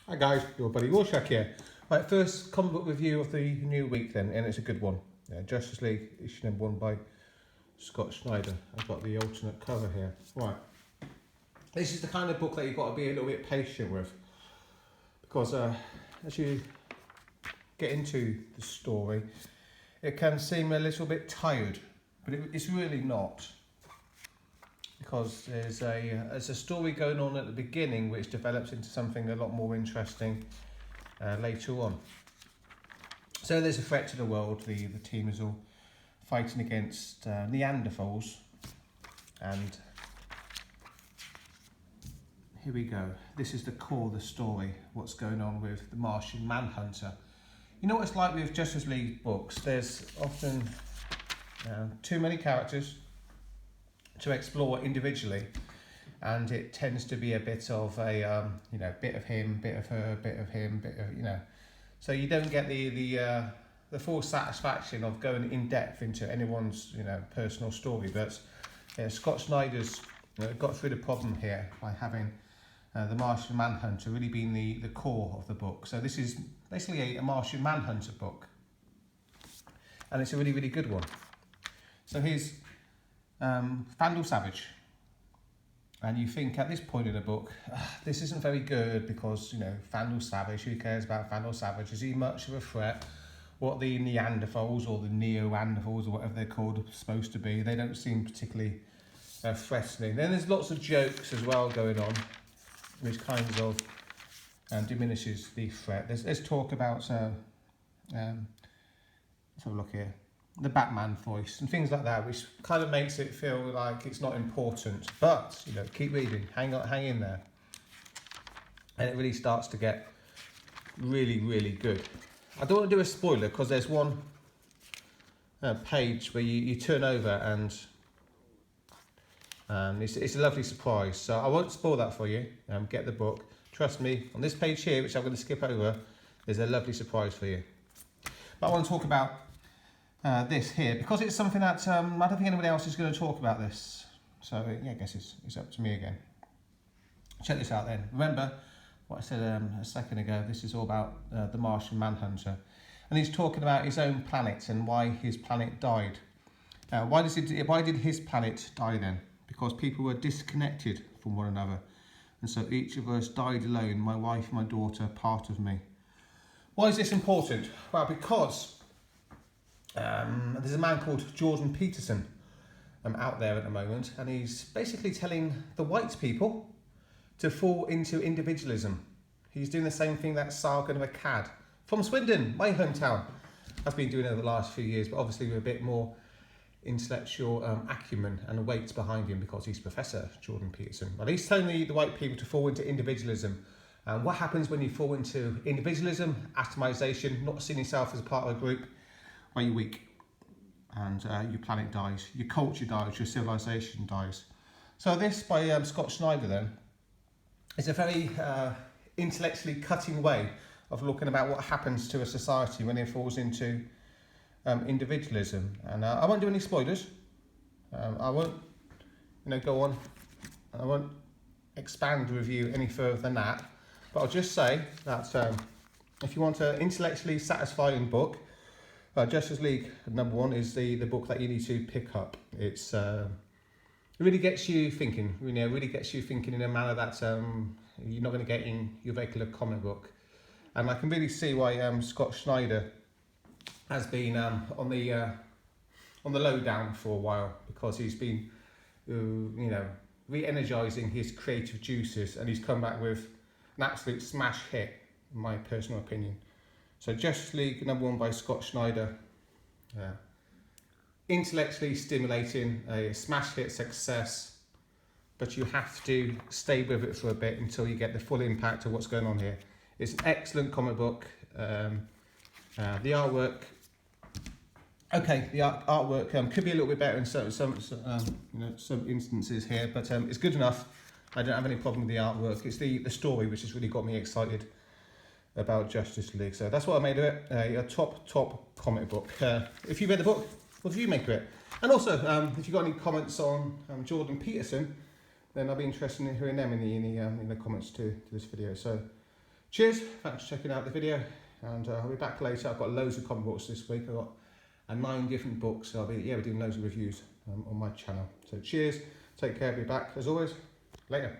Hi guys, your buddy Rorschach here. Right, first comic book review of the new week then, and it's a good one. Justice League issue number 1 by Snyder. I've got the alternate cover here. Right, this is the kind of book that you've got to be a little bit patient with, because as you get into the story, it can seem a little bit tired, but it's really not. Because there's a story going on at the beginning which develops into something a lot more interesting later on. So there's a threat to the world. The team is all fighting against Neanderthals, and here we go. This is the core of the story, what's going on with the Martian Manhunter. You know what it's like with Justice League books, there's often too many characters to explore individually, and it tends to be a bit of a bit of him, bit of her, bit of him, bit of so you don't get the full satisfaction of going in depth into anyone's personal story. But Scott Snyder's got through the problem here by having the Martian Manhunter really being the core of the book. So this is basically a Martian Manhunter book, and it's a really, really good one. So here's Vandal Savage, and you think at this point in the book, this isn't very good because Vandal Savage, who cares about Vandal Savage? Is he much of a threat? What the Neanderthals or the Neo-Anderthals or whatever they're called are supposed to be, they don't seem particularly threatening. Then there's lots of jokes as well going on, which kinds of diminishes the threat. There's talk about let's have a look here, the Batman voice and things like that, which kind of makes it feel like it's not important. But keep reading, hang in there, and it really starts to get really, really good. I don't want to do a spoiler because there's one page where you turn over and it's a lovely surprise. So I won't spoil that for you. Get the book. Trust me, on this page here, which I'm going to skip over, there's a lovely surprise for you. But I want to talk about this here, because it's something that I don't think anybody else is going to talk about this. So yeah, I guess it's up to me again. Check this out then. Remember what I said a second ago, this is all about the Martian Manhunter. And he's talking about his own planet and why his planet died. Why did his planet die then? Because people were disconnected from one another. And so each of us died alone, my wife, my daughter, part of me. Why is this important? Well, because there's a man called Jordan Peterson out there at the moment, and he's basically telling the white people to fall into individualism. He's doing the same thing that Sargon of Akkad from Swindon, my hometown, has been doing over the last few years, but obviously with a bit more intellectual acumen and weight behind him because he's Professor Jordan Peterson. But he's telling the white people to fall into individualism. And what happens when you fall into individualism, atomization, not seeing yourself as a part of a group? Well, you're weak, and your planet dies, your culture dies, your civilization dies. So this by Scott Snyder then is a very intellectually cutting way of looking about what happens to a society when it falls into individualism. And I won't do any spoilers. I won't go on. I won't expand the review any further than that. But I'll just say that if you want an intellectually satisfying book, Justice League number 1 is the book that you need to pick up. It really gets you thinking. Really gets you thinking in a manner that you're not going to get in your regular comic book. And I can really see why Scott Snyder has been on the lowdown for a while, because he's been re-energizing his creative juices, and he's come back with an absolute smash hit, in my personal opinion. So Justice League number 1 by Scott Snyder, intellectually stimulating, a smash hit success, but you have to stay with it for a bit until you get the full impact of what's going on here. It's an excellent comic book. The artwork, the artwork could be a little bit better in some instances here, but it's good enough. I don't have any problem with the artwork. It's the story which has really got me excited about Justice League. So that's what I made of it. A top comic book. If you read the book, what did you make of it? And also, if you've got any comments on Jordan Peterson, then I'll be interested in hearing them in the comments to this video. So Cheers, thanks for checking out the video, and I'll be back later. I've got loads of comic books this week. I've got 9 different books, so we're doing loads of reviews on my channel. So cheers, take care, be back as always, later.